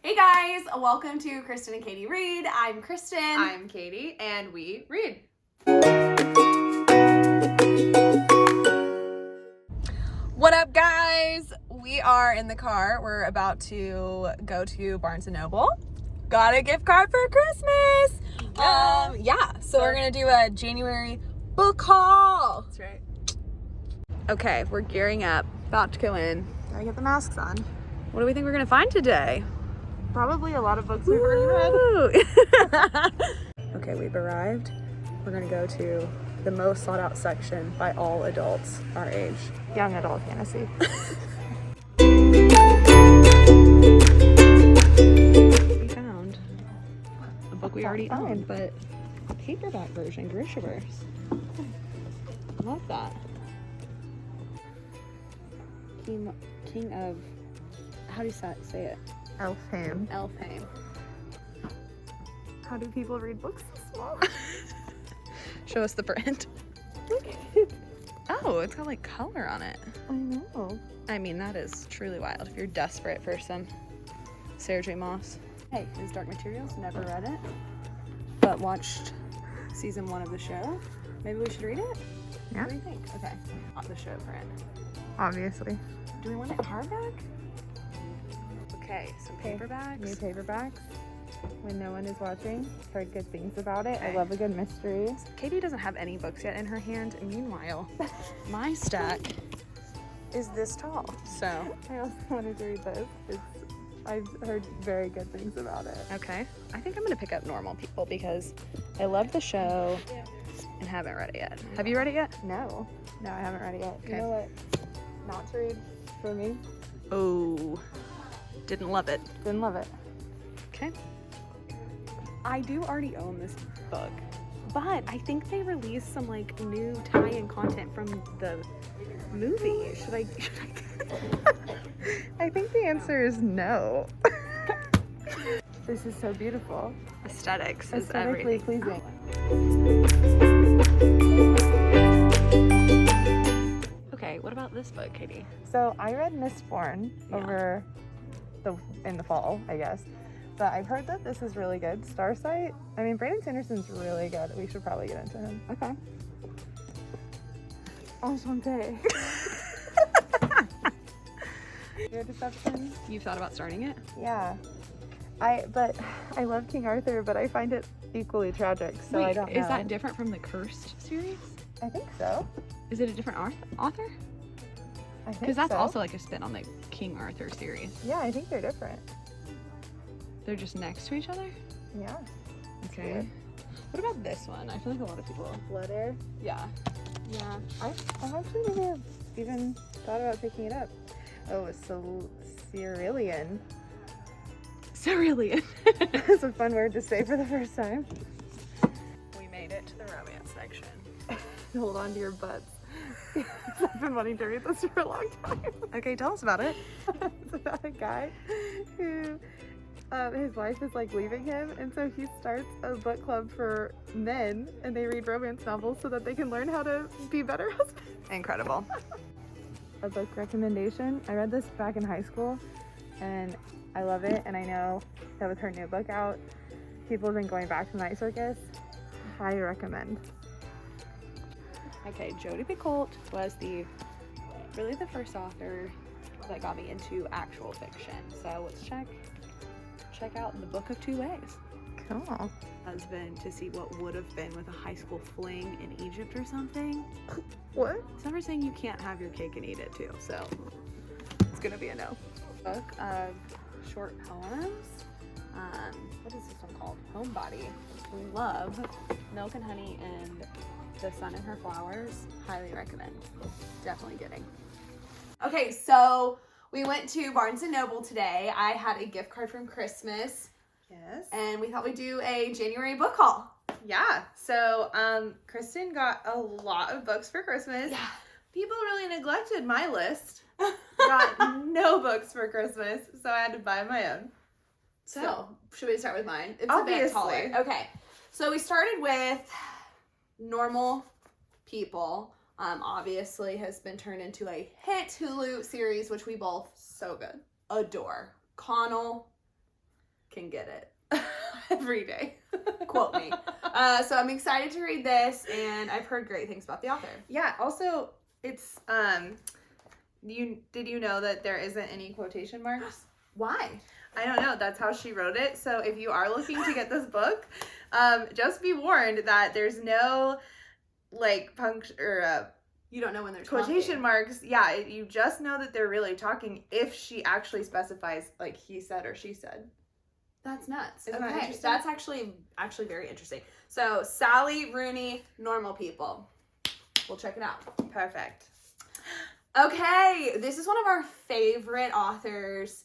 Hey guys, welcome to Kristen and Katie Read. I'm Kristen. I'm Katie, and we read. What up, guys? We are in the car. We're about to go to Barnes & Noble. Got a gift card for Christmas. So we're going to do a January book haul. That's right. Okay, we're gearing up. About to go in. Gotta get the masks on. What do we think we're going to find today? Probably a lot of books we've already read. Okay, we've arrived. We're gonna go to the most sought out section by all adults our age. Young adult fantasy. We found a book we already owned, but a paperback version, Grishaverse. Love that. King of, how do you say it? Elfhame. Elfhame. How do people read books so small? Show us the print. Look at it. Oh, it's got like color on it. I know. I mean, that is truly wild if you're desperate for some Sarah J. Maas. Hey, it's Dark Materials. Never read it, but watched season 1 of the show. Maybe we should read it? Yeah. What do you think? Okay. Not the show print. Obviously. Do we want it hardback? Okay, some paperbacks. New paperbacks. When no one is watching. Heard good things about it. Okay. I love a good mystery. Katie doesn't have any books yet in her hand. Meanwhile, my stack is this tall. So, I also wanted to read this. I've heard very good things about it. okay. I think I'm gonna pick up Normal People because I love the show and haven't read it yet. Have you read it yet? No, I haven't read it yet. Okay. You know what? Not to read for me. Oh, didn't love it. Didn't love it. Okay. I do already own this book, but I think they released some like new tie-in content from the movie. Should I I think the answer is no. This is so beautiful. Aesthetics is Aesthetically everything. pleasing. Okay, what about this book, Katie? So I read Mistborn Yeah. in the fall, I guess. But I've heard that this is really good. Starsight, I mean, Brandon Sanderson's really good. We should probably get into him. Okay. Enchanté. Your deception? You've thought about starting it? Yeah. But I love King Arthur, but I find it equally tragic, so I don't know. Is that different from the Cursed series? I think so. Is it a different author? I think Because that's so. also like a spin on the King Arthur series. Yeah, I think they're different. They're just next to each other? Yeah. Okay. weird. What about this one? I feel like a lot of people. Blood Heir. Yeah. Yeah. I've actually never even thought about picking it up. Oh, it's Cerulean. Cerulean. It's a fun word to say for the first time. We made it to the romance section. Hold on to your butts. I've been wanting to read this for a long time. Okay, tell us about it. It's about a guy who his wife is like leaving him, and so he starts a book club for men, and they read romance novels so that they can learn how to be better husbands. Incredible. A book recommendation. I read this back in high school, and I love it. And I know that with her new book out, people have been going back to Night Circus. Highly recommend. Okay, Jodi Picoult was really the first author that got me into actual fiction. So let's check out The Book of Two Ways. Cool. Husband to see what would have been with a high school fling in Egypt or something. What? So we're saying you can't have your cake and eat it too, so it's gonna be a no. Book of short poems. What is this one called? Homebody. Love Milk and Honey and The Sun and Her Flowers. Highly recommend. Definitely getting. Okay, so we went to Barnes & Noble today. I had a gift card from Christmas, Yes. and we thought we'd do a January book haul. Yeah. So Kristen got a lot of books for Christmas. Yeah. People really neglected my list. Got no books for Christmas, so I had to buy my own. So, should we start with mine? It's Obviously. a bit taller. Okay. So we started with Normal People. Obviously has been turned into a hit Hulu series, which we both so good adore. Connell, can get it every day. Quote me. So I'm excited to read this, and I've heard great things about the author. Yeah, also, it's, did you know that there isn't any quotation marks? Why? I don't know. That's how she wrote it. So if you are looking to get this book, just be warned that there's no, like, You don't know when there's quotation marks. Yeah, you just know that they're really talking if she actually specifies, like, he said or she said. That's nuts. Isn't that Okay, interesting? that's actually very interesting. So Sally Rooney, Normal People. We'll check it out. Perfect. Okay, this is one of our favorite authors.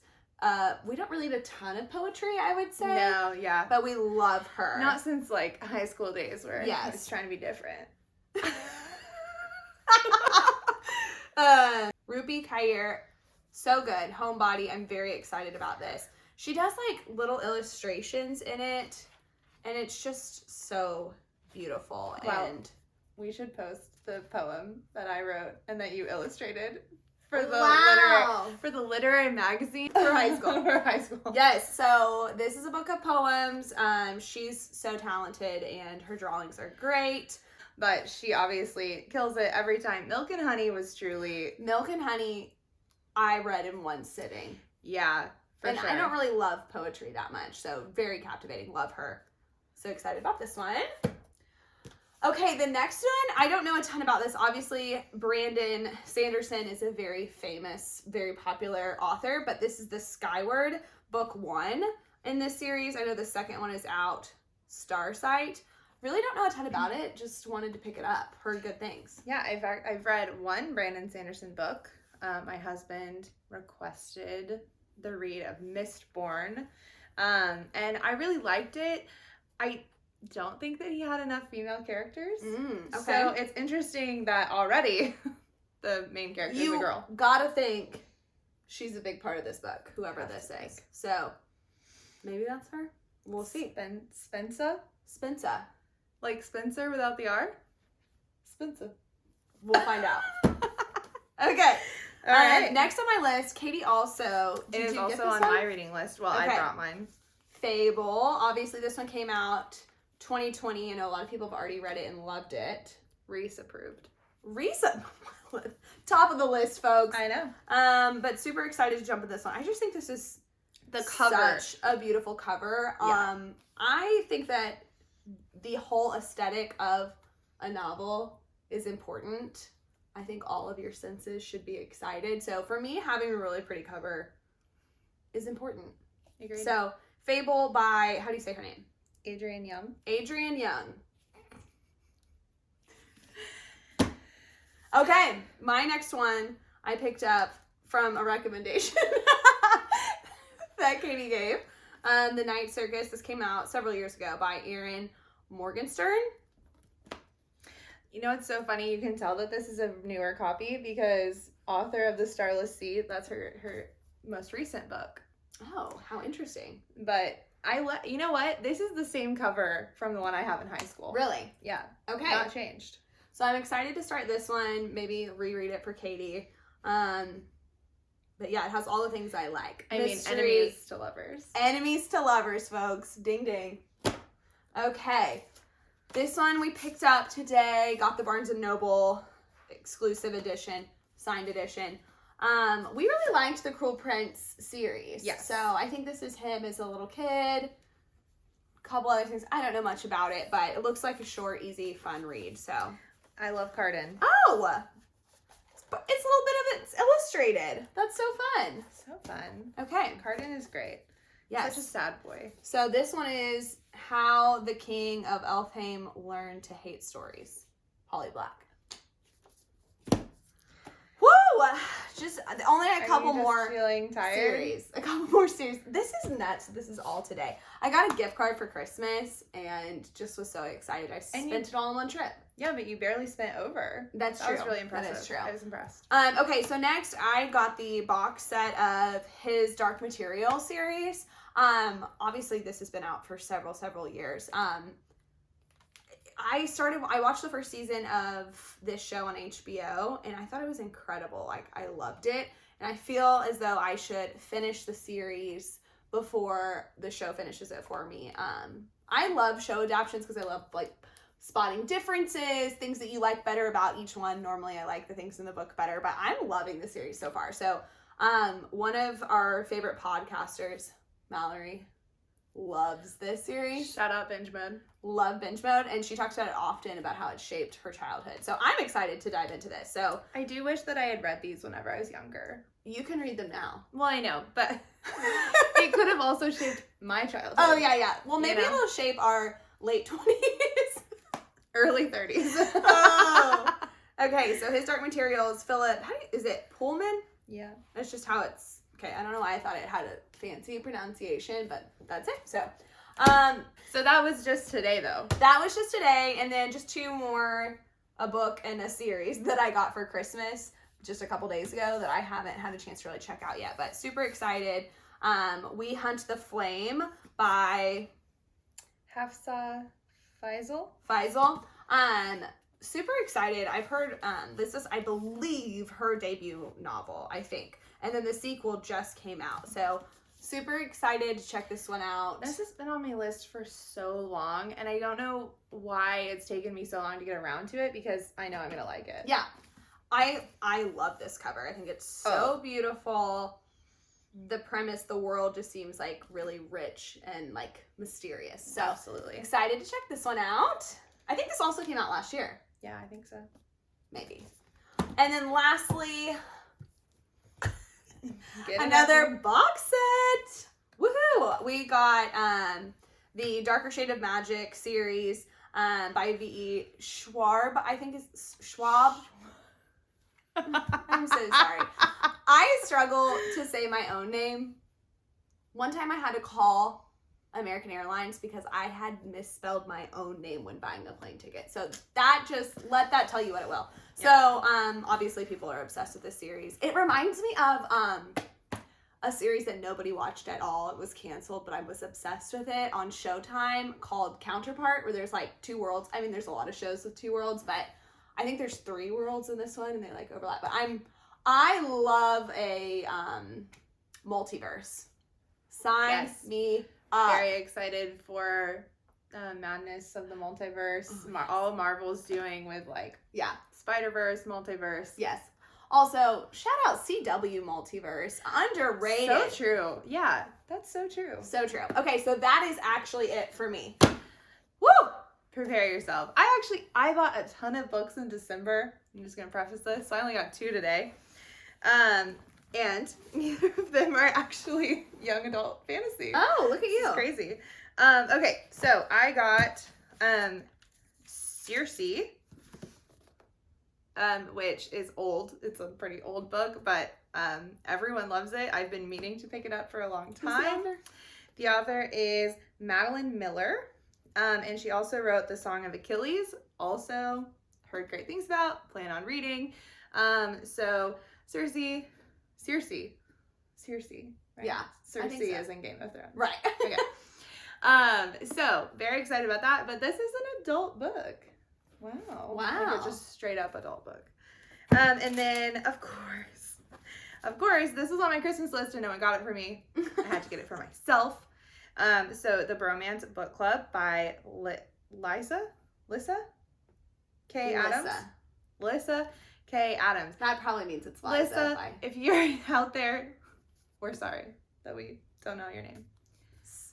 We don't read a ton of poetry, I would say. No, yeah. But we love her. Not since, like, high school days where Yes. it's trying to be different. Rupi Kaur, so good. Homebody. I'm very excited about this. She does like little illustrations in it, and it's just so beautiful. Wow. And We should post the poem that I wrote and that you illustrated for the Wow. literary magazine For high school. For high school. yes, so this is a book of poems. She's so talented, and her drawings are great. But she obviously kills it every time. Milk and Honey was truly, Milk and Honey, I read in one sitting. yeah, for And sure. I don't really love poetry that much, so very captivating. Love her. So excited about this one. Okay, the next one, I don't know a ton about this. Obviously, Brandon Sanderson is a very famous, very popular author, but this is the Skyward book 1 in this series. I know the second one is out, Starsight. Really don't know a ton about it. Just wanted to pick it up. Heard good things. Yeah, I've read one Brandon Sanderson book. My husband requested the read of Mistborn, and I really liked it. I don't think that he had enough female characters. Okay. So it's interesting that already the main character is a girl. Gotta think she's a big part of this book, whoever Have this to is. think. So maybe that's her. We'll see. Spencer? Spencer. Like Spencer without the R? Spencer. We'll find out. Okay. All right. Next on my list, Katie also. It is you get also this on one? my reading list. Well, Okay. I brought mine. Fable. Obviously, this one came out 2020. I know a lot of people have already read it and loved it. Reese approved. Recent. Top of the list, folks. I know. But super excited to jump in this one. I just think this is The cover. such a beautiful cover. Yeah. I think that the whole aesthetic of a novel is important. I think all of your senses should be excited. So for me, having a really pretty cover is important. Agreed. So Fable by, how do you say her name? Adrienne Young. Adrienne Young. Okay, my next one I picked up from a recommendation that Katie gave. The Night Circus. This came out several years ago by Erin Morgenstern. You know, it's so funny. You can tell that this is a newer copy because author of The Starless Sea, that's her most recent book. Oh, how interesting. But you know what? This is the same cover from the one I have in high school. Really? Yeah. Okay. Not changed. So I'm excited to start this one, maybe reread it for Katie. But yeah, it has all the things I like. I mean, Mystery, enemies to lovers. Enemies to lovers, folks. Ding ding. Okay. This one we picked up today. Got the Barnes & Noble exclusive edition, signed edition. We really liked the Cruel Prince series. Yes. So I think this is him as a little kid. A couple other things. I don't know much about it, but it looks like a short, easy, fun read. So. I love Carden. Oh! It's a little bit of it's illustrated. That's so fun. So fun. Okay. Carden is great. Yes. Such a sad boy. So this one is How the King of Elfhame Learned to Hate Stories. Holly Black. Woo! Just only a couple more Feeling tired. series. A couple more series. This is nuts. This is all today. I got a gift card for Christmas and just was so excited. I spent it all in one trip. Yeah, but you barely spent over. That's That true. was really impressive. That is true. I was impressed. Okay, so next I got the box set of his Dark Material series. Obviously this has been out for several years. I watched the first season of this show on HBO and I thought it was incredible. Like I loved it. And I feel as though I should finish the series before the show finishes it for me. I love show adaptations because I love like spotting differences, things that you like better about each one. Normally I like the things in the book better, but I'm loving the series so far. So one of our favorite podcasters, Mallory, loves this series. Shout out Binge Mode. Love Binge Mode, and she talks about it often about how it shaped her childhood. So I'm excited to dive into this. So I do wish that I had read these whenever I was younger. you can read them now. Well, I know, but it could have also shaped my childhood. Oh yeah. Well, maybe You know? it'll shape our late 20s. Early 30s. Oh. Okay, so his Dark Materials, Philip, is it Pullman? Yeah. That's just how it's, okay, I don't know why I thought it had a fancy pronunciation, but that's it. So, So that was just today, though. that was just today, and then just two more, a book and a series that I got for Christmas just a couple days ago that I haven't had a chance to really check out yet, but super excited. We Hunt the Flame by Hafsa Faisal. Faisal. Super excited. I've heard this is, I believe, her debut novel, I think. And then the sequel just came out. So super excited to check this one out. This has been on my list for so long, and I don't know why it's taken me so long to get around to it because I know I'm gonna like it. Yeah. I love this cover. I think it's so beautiful. The premise, the world just seems like really rich and like mysterious. So Absolutely. excited to check this one out. I think this also came out last year. Yeah, I think so. Maybe. And then lastly, Get it another box set. Woohoo! We got the Darker Shade of Magic series by V.E. Schwab. I think is Schwab. I'm so sorry. I struggle to say my own name. One time I had to call American Airlines because I had misspelled my own name when buying a plane ticket. So that just, let that tell you what it will. Yeah. So obviously people are obsessed with this series. It reminds me of a series that nobody watched at all. It was canceled, but I was obsessed with it on Showtime called Counterpart, where there's like two worlds. I mean, there's a lot of shows with two worlds, but I think there's three worlds in this one and they like overlap. But I love a multiverse. Sign Yes. me up. Very excited for madness of the multiverse. All Marvel's doing with like Yeah. Spider-Verse, multiverse. Yes. Also, shout out CW Multiverse. Underrated. So true. Yeah, that's so true. So true. Okay, so that is actually it for me. Woo! Prepare yourself. I bought a ton of books in December. I'm just gonna preface this. So I only got 2 today. And neither of them are actually young adult fantasy. Oh, look at This you. is crazy. Okay, so I got Circe, which is old. It's a pretty old book, but everyone loves it. I've been meaning to pick it up for a long time. The author is Madeline Miller, and she also wrote The Song of Achilles. Also heard great things about, plan on reading. So Circe, right? Yeah, Circe I think so. is in Game of Thrones. Right. Okay. So very excited about that, but this is an adult book. Wow. Wow. Like a just straight up adult book. And then of course, this was on my Christmas list and no one got it for me. I had to get it for myself. So The Bromance Book Club by Lyssa K. Adams. Lyssa K. Adams. That probably means it's Liza. Lyssa, if you're out there, we're sorry that we don't know your name.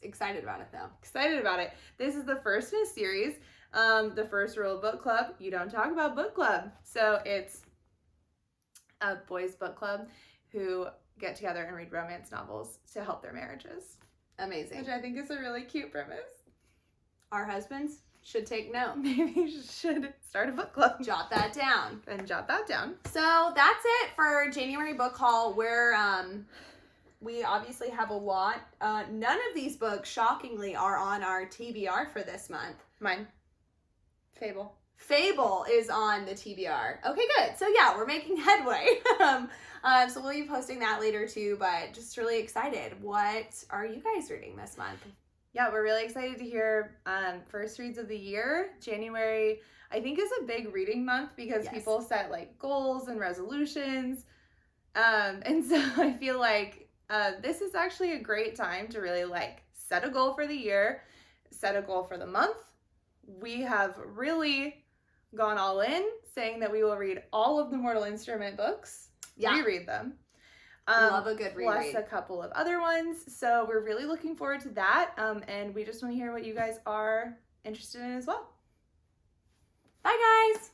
Excited about it though. Excited about it. This is the first in a series. The first rule of book club, you don't talk about book club. So it's a boys book club who get together and read romance novels to help their marriages. Amazing. Which I think is a really cute premise. Our husbands should take note. Maybe you should start a book club. Jot that down. And jot that down. So that's it for January book haul. Where we obviously have a lot. None of these books, shockingly, are on our TBR for this month. Mine. Fable. Fable is on the TBR. Okay, good. So yeah, we're making headway. So we'll be posting that later too, but just really excited. What are you guys reading this month? Yeah, we're really excited to hear first reads of the year. January, I think, is a big reading month because Yes. people set like goals and resolutions. And so I feel like this is actually a great time to really like set a goal for the year, set a goal for the month. We have really gone all in, saying that we will read all of the Mortal Instrument books, reread them. Love a good plus reread. a couple of other ones. So we're really looking forward to that. And we just want to hear what you guys are interested in as well. Bye, guys.